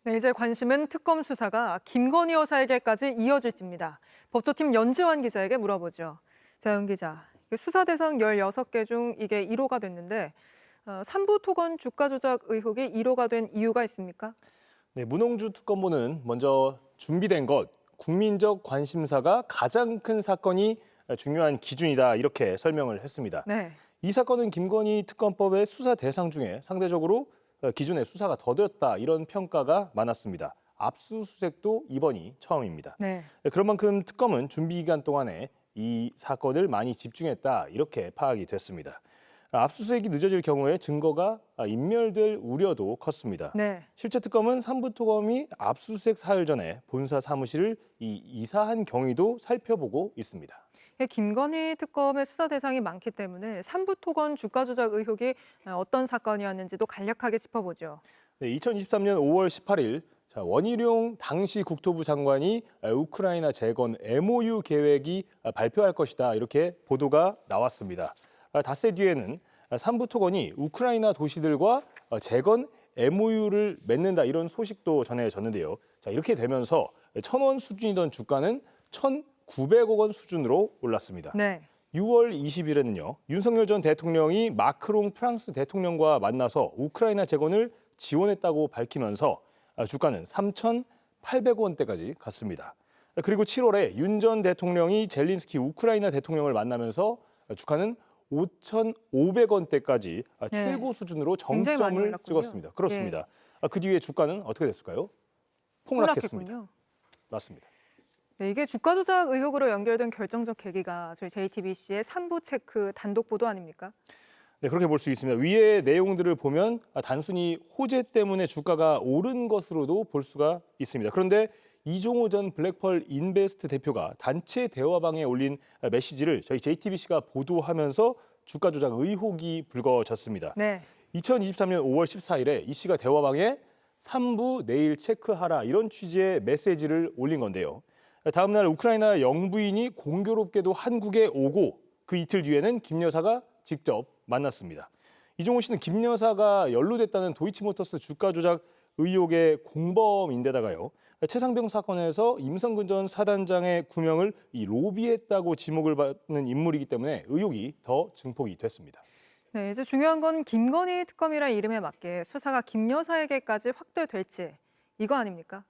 네, 이제 관심은 특검 수사가 김건희 여사에게까지 이어질지입니다. 법조팀 연지환 기자에게 물어보죠. 자, 연 기자, 수사 대상 16개 중 이게 1호가 됐는데 삼부 토건 주가 조작 의혹이 1호가 된 이유가 있습니까? 네, 문홍주 특검보는 먼저 준비된 것, 국민적 관심사가 가장 큰 사건이 중요한 기준이다 이렇게 설명을 했습니다. 네. 이 사건은 김건희 특검법의 수사 대상 중에 상대적으로 기존의 수사가 더뎠다 이런 평가가 많았습니다. 압수수색도 이번이 처음입니다. 네. 그런 만큼 특검은 준비 기간 동안에 이 사건을 많이 집중했다 이렇게 파악이 됐습니다. 압수수색이 늦어질 경우에 증거가 인멸될 우려도 컸습니다. 네. 실제 특검은 삼부토검이 압수수색 사흘 전에 본사 사무실을 이사한 경위도 살펴보고 있습니다. 김건희 특검의 수사 대상이 많기 때문에 삼부 토건 주가 조작 의혹이 어떤 사건이었는지도 간략하게 짚어보죠. 네, 2023년 5월 18일 원희룡 당시 국토부 장관이 우크라이나 재건 MOU 계획이 발표할 것이다 이렇게 보도가 나왔습니다. 닷새 뒤에는 삼부토건이 우크라이나 도시들과 재건 MOU를 맺는다 이런 소식도 전해졌는데요. 자, 이렇게 되면서 1,000원 수준이던 주가는 1,900억 원 수준으로 올랐습니다. 네. 6월 20일에는요. 윤석열 전 대통령이 마크롱 프랑스 대통령과 만나서 우크라이나 재건을 지원했다고 밝히면서 주가는 3,800원대까지 갔습니다. 그리고 7월에 윤 전 대통령이 젤린스키 우크라이나 대통령을 만나면서 주가는 5,500원대까지 최고 수준으로 정점을 찍었습니다. 그렇습니다. 그 뒤에 주가는 어떻게 됐을까요? 폭락했습니다. 폭락했군요. 맞습니다. 네, 이게 주가 조작 의혹으로 연결된 결정적 계기가 저희 JTBC의 3부 체크 단독 보도 아닙니까? 네, 그렇게 볼 수 있습니다. 위의 내용들을 보면 단순히 호재 때문에 주가가 오른 것으로도 볼 수가 있습니다. 그런데 이종호 전 블랙펄 인베스트 대표가 단체 대화방에 올린 메시지를 저희 JTBC가 보도하면서 주가 조작 의혹이 불거졌습니다. 네. 2023년 5월 14일에 이 씨가 대화방에 3부 내일 체크하라 이런 취지의 메시지를 올린 건데요. 다음 날 우크라이나 영부인이 공교롭게도 한국에 오고 그 이틀 뒤에는 김 여사가 직접 만났습니다. 이종호 씨는 김 여사가 연루됐다는 도이치모터스 주가 조작 의혹의 공범인데다가요. 최상병 사건에서 임성근 전 사단장의 구명을 로비했다고 지목을 받는 인물이기 때문에 의혹이 더 증폭이 됐습니다. 네, 이제 중요한 건 김건희 특검이라는 이름에 맞게 수사가 김 여사에게까지 확대될지 이거 아닙니까?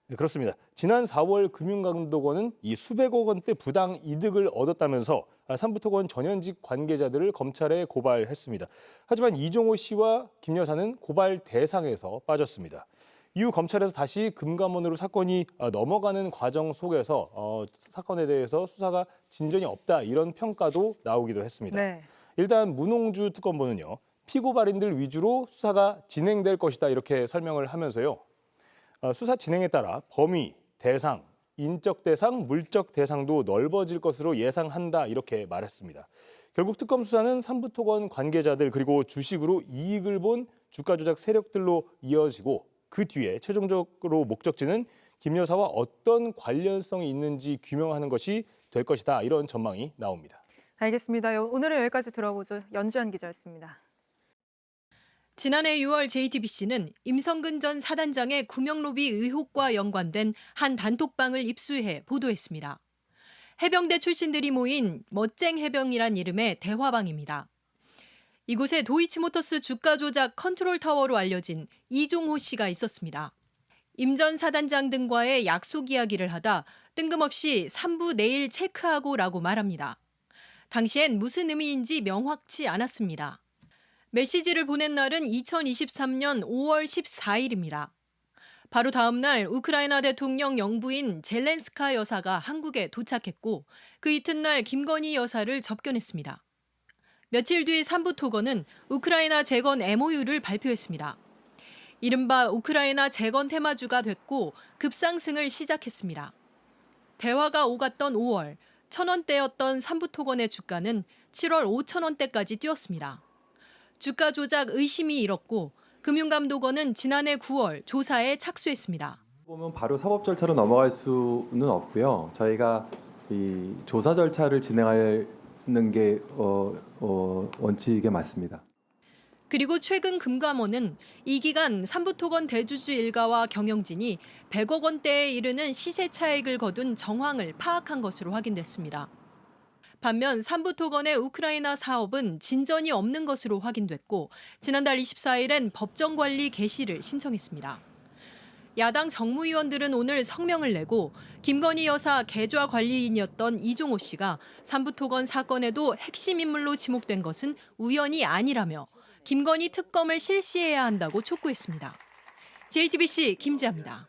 네, 그렇습니다. 지난 4월 금융감독원은 이 수백억 원대 부당 이득을 얻었다면서 삼부토건 전현직 관계자들을 검찰에 고발했습니다. 하지만 이종호 씨와 김 여사는 고발 대상에서 빠졌습니다. 이후 검찰에서 다시 금감원으로 사건이 넘어가는 과정 속에서 사건에 대해서 수사가 진전이 없다 이런 평가도 나오기도 했습니다. 네. 일단 문홍주 특검보는요. 피고 발인들 위주로 수사가 진행될 것이다 이렇게 설명을 하면서요. 수사 진행에 따라 범위, 대상, 인적 대상, 물적 대상도 넓어질 것으로 예상한다 이렇게 말했습니다. 결국 특검 수사는 삼부토건 관계자들 그리고 주식으로 이익을 본 주가 조작 세력들로 이어지고 그 뒤에 최종적으로 목적지는 김 여사와 어떤 관련성이 있는지 규명하는 것이 될 것이다 이런 전망이 나옵니다. 알겠습니다. 오늘은 여기까지 들어보죠. 연지환 기자였습니다. 지난해 6월 JTBC는 임성근 전 사단장의 구명 로비 의혹과 연관된 한 단톡방을 입수해 보도했습니다. 해병대 출신들이 모인 멋쟁 해병이란 이름의 대화방입니다. 이곳에 도이치모터스 주가 조작 컨트롤 타워로 알려진 이종호 씨가 있었습니다. 임 전 사단장 등과의 약속 이야기를 하다 뜬금없이 3부 내일 체크하고라고 말합니다. 당시엔 무슨 의미인지 명확치 않았습니다. 메시지를 보낸 날은 2023년 5월 14일입니다. 바로 다음 날 우크라이나 대통령 영부인 젤렌스카 여사가 한국에 도착했고 그 이튿날 김건희 여사를 접견했습니다. 며칠 뒤 삼부토건은 우크라이나 재건 MOU를 발표했습니다. 이른바 우크라이나 재건 테마주가 됐고 급상승을 시작했습니다. 대화가 오갔던 5월, 1,000원대였던 삼부토건의 주가는 7월 5,000원대까지 뛰었습니다. 주가 조작 의심이 일었고 금융감독원은 지난해 9월 조사에 착수했습니다. 보면 바로 사법 절차로 넘어갈 수는 없고요. 저희가 이 조사 절차를 진행하는 게 원칙에 맞습니다. 그리고 최근 금감원은 이 기간 삼부토건 대주주 일가와 경영진이 100억 원대에 이르는 시세 차익을 거둔 정황을 파악한 것으로 확인됐습니다. 반면 삼부토건의 우크라이나 사업은 진전이 없는 것으로 확인됐고 지난달 24일엔 법정 관리 개시를 신청했습니다. 야당 정무위원들은 오늘 성명을 내고 김건희 여사 계좌 관리인이었던 이종호 씨가 삼부토건 사건에도 핵심 인물로 지목된 것은 우연이 아니라며 김건희 특검을 실시해야 한다고 촉구했습니다. JTBC 김지아입니다.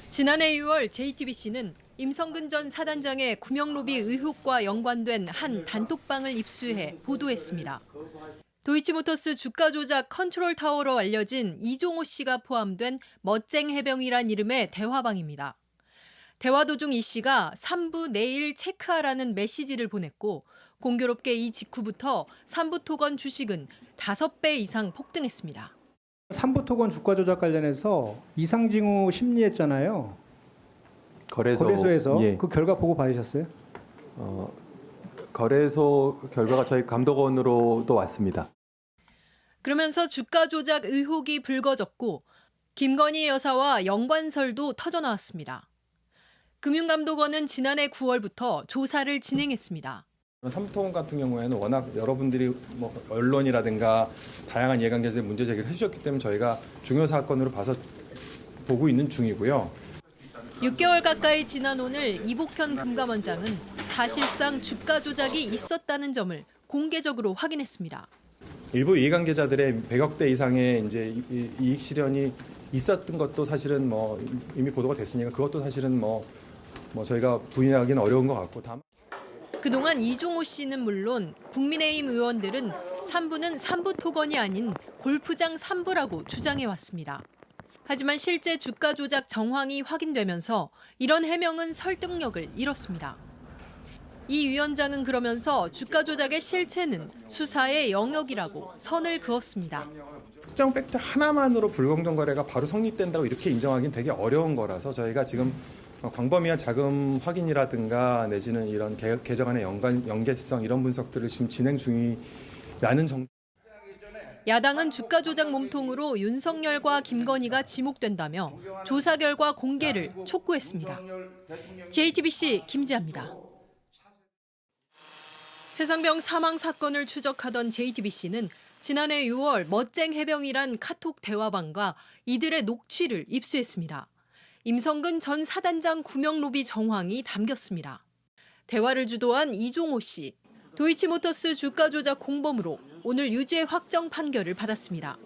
지난해 6월 JTBC는 임성근 전 사단장의 구명로비 의혹과 연관된 한 단톡방을 입수해 보도했습니다. 도이치모터스 주가 조작 컨트롤 타워로 알려진 이종호 씨가 포함된 멋쟁 해병이란 이름의 대화방입니다. 대화 도중 이 씨가 3부 내일 체크하라는 메시지를 보냈고 공교롭게 이 직후부터 삼부토건 주식은 5배 이상 폭등했습니다. 삼부토건 주가 조작 관련해서 이상징후 심리했잖아요. 거래소에서 예. 그 결과 보고 받으셨어요? 거래소 결과가 저희 감독원으로도 왔습니다. 그러면서 주가 조작 의혹이 불거졌고 김건희 여사와 연관설도 터져나왔습니다. 금융감독원은 지난해 9월부터 조사를 진행했습니다. 삼부토건 같은 경우에는 워낙 여러분들이 언론이라든가 다양한 이해관계자의 문제 제기를 해주셨기 때문에 저희가 중요 사건으로 봐서 보고 있는 중이고요. 6개월 가까이 지난 오늘 이복현 금감원장은 사실상 주가 조작이 있었다는 점을 공개적으로 확인했습니다. 일부 이해관계자들의 100억대 이상의 이제 이익 실현이 있었던 것도 사실은 이미 보도가 됐으니까 그것도 사실은 저희가 부인하기는 어려운 것 같고 다만. 그동안 이종호 씨는 물론 국민의힘 의원들은 3부는 삼부토건이 아닌 골프장 3부라고 주장해왔습니다. 하지만 실제 주가 조작 정황이 확인되면서 이런 해명은 설득력을 잃었습니다. 이 위원장은 그러면서 주가 조작의 실체는 수사의 영역이라고 선을 그었습니다. 특정 팩트 하나만으로 불공정 거래가 바로 성립된다고 이렇게 인정하기는 되게 어려운 거라서 저희가 지금 광범위한 자금 확인이라든가 내지는 이런 계좌 간의 연계성 이런 분석들을 지금 진행 중이라는 정도. 야당은 주가 조작 몸통으로 윤석열과 김건희가 지목된다며 조사 결과 공개를 촉구했습니다. JTBC 김지아입니다. 최상병 사망 사건을 추적하던 JTBC는 지난해 6월 멋쟁 해병이란 카톡 대화방과 이들의 녹취를 입수했습니다. 임성근 전 사단장 구명로비 정황이 담겼습니다. 대화를 주도한 이종호 씨, 도이치모터스 주가 조작 공범으로 오늘 유죄 확정 판결을 받았습니다.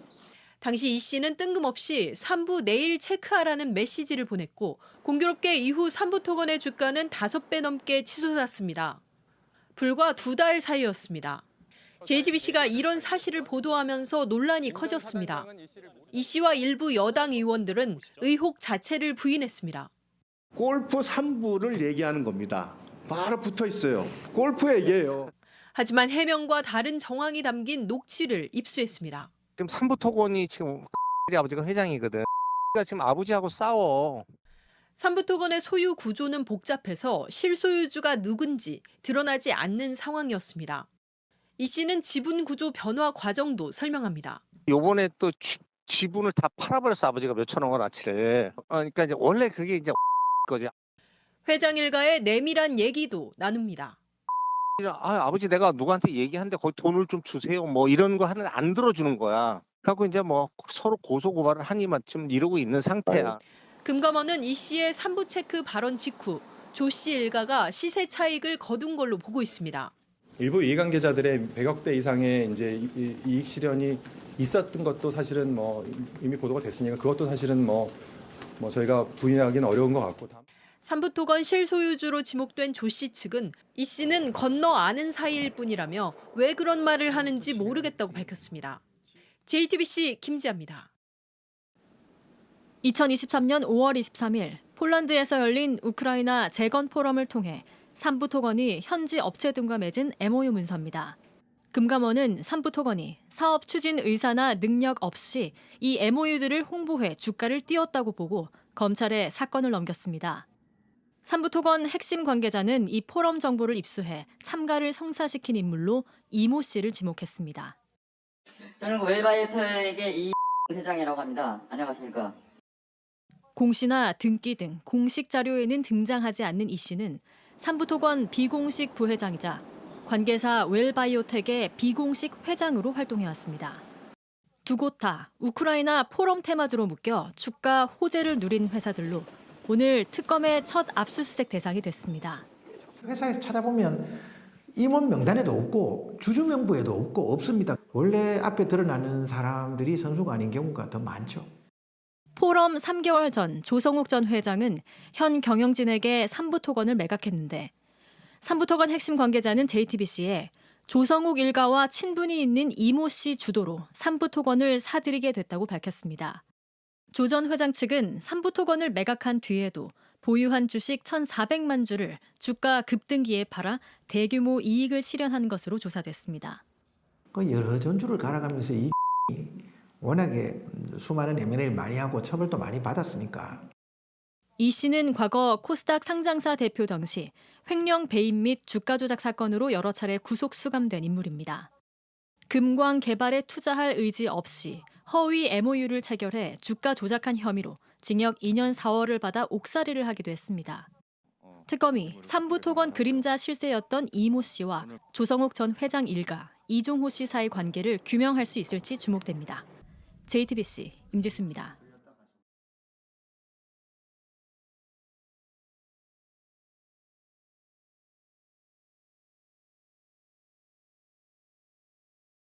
당시 이 씨는 뜬금없이 3부 내일 체크하라는 메시지를 보냈고 공교롭게 이후 삼부토건의 주가는 5배 넘게 치솟았습니다. 불과 2달 사이였습니다. JTBC가 이런 사실을 보도하면서 논란이 커졌습니다. 이 씨와 일부 여당 의원들은 의혹 자체를 부인했습니다. 골프 3부를 얘기하는 겁니다. 바로 붙어 있어요. 골프 얘기예요. 하지만 해명과 다른 정황이 담긴 녹취를 입수했습니다. 지금 삼부토건이 지금 아버지가 회장이거든. 지금 아버지하고 싸워. 삼부토건의 소유 구조는 복잡해서 실소유주가 누군지 드러나지 않는 상황이었습니다. 이 씨는 지분 구조 변화 과정도 설명합니다. 요번에 또 지분을 다 팔아버렸어. 아버지가 몇천억 원어치를. 그러니까 이제 원래 그게 이제 거지. 회장 일가의 내밀한 얘기도 나눕니다. 아버지 내가 누구한테 얘기한데 거기 돈을 좀 주세요. 뭐 이런 거 하는 안 들어주는 거야. 그래갖고 이제 서로 고소고발을 하니만 지금 이러고 있는 상태야. 금감원은 이 씨의 3부 체크 발언 직후 조 씨 일가가 시세 차익을 거둔 걸로 보고 있습니다. 일부 이해관계자들의 100억대 이상의 이제 이익 실현이 있었던 것도 사실은 이미 보도가 됐으니까 그것도 사실은 저희가 부인하기는 어려운 것 같고. 삼부토건 실소유주로 지목된 조 씨 측은 이 씨는 건너 아는 사이일 뿐이라며 왜 그런 말을 하는지 모르겠다고 밝혔습니다. JTBC 김지아입니다. 2023년 5월 23일 폴란드에서 열린 우크라이나 재건 포럼을 통해 삼부토건이 현지 업체 등과 맺은 MOU 문서입니다. 금감원은 삼부토건이 사업 추진 의사나 능력 없이 이 MOU들을 홍보해 주가를 띄웠다고 보고 검찰에 사건을 넘겼습니다. 삼부토건 핵심 관계자는 이 포럼 정보를 입수해 참가를 성사시킨 인물로 이모 씨를 지목했습니다. 저는 웰바이오텍의 이 회장이라고 합니다. 안녕하십니까? 공시나 등기 등 공식 자료에는 등장하지 않는 이 씨는 삼부토건 비공식 부회장이자 관계사 웰바이오텍의 비공식 회장으로 활동해왔습니다. 두 곳 다 우크라이나 포럼 테마주로 묶여 주가 호재를 누린 회사들로 오늘 특검의 첫 압수수색 대상이 됐습니다. 회사에서 찾아보면 임원 명단에도 없고 주주 명부에도 없습니다. 원래 앞에 드러나는 사람들이 선수가 아닌 경우가 더 많죠. 포럼 3개월 전 조성욱 전 회장은 현 경영진에게 삼부토건을 매각했는데 삼부토건 핵심 관계자는 JTBC에 조성욱 일가와 친분이 있는 이모 씨 주도로 삼부토건을 사들이게 됐다고 밝혔습니다. 조 전 회장 측은 삼부토건을 매각한 뒤에도 보유한 주식 1,400만 주를 주가 급등기에 팔아 대규모 이익을 실현한 것으로 조사됐습니다. 여러 전주를 갈아가면서 이 워낙에 수많은 M&A를 많이 하고 처벌도 많이 받았으니까. 이 씨는 과거 코스닥 상장사 대표 당시 횡령 배임 및 주가 조작 사건으로 여러 차례 구속 수감된 인물입니다. 금광 개발에 투자할 의지 없이 허위 MOU를 체결해 주가 조작한 혐의로 징역 2년 4월을 받아 옥살이를 하기도 했습니다. 특검이 삼부토건 그림자 실세였던 이모 씨와 조성욱 전 회장 일가, 이종호 씨 사이 관계를 규명할 수 있을지 주목됩니다. JTBC 임지수입니다.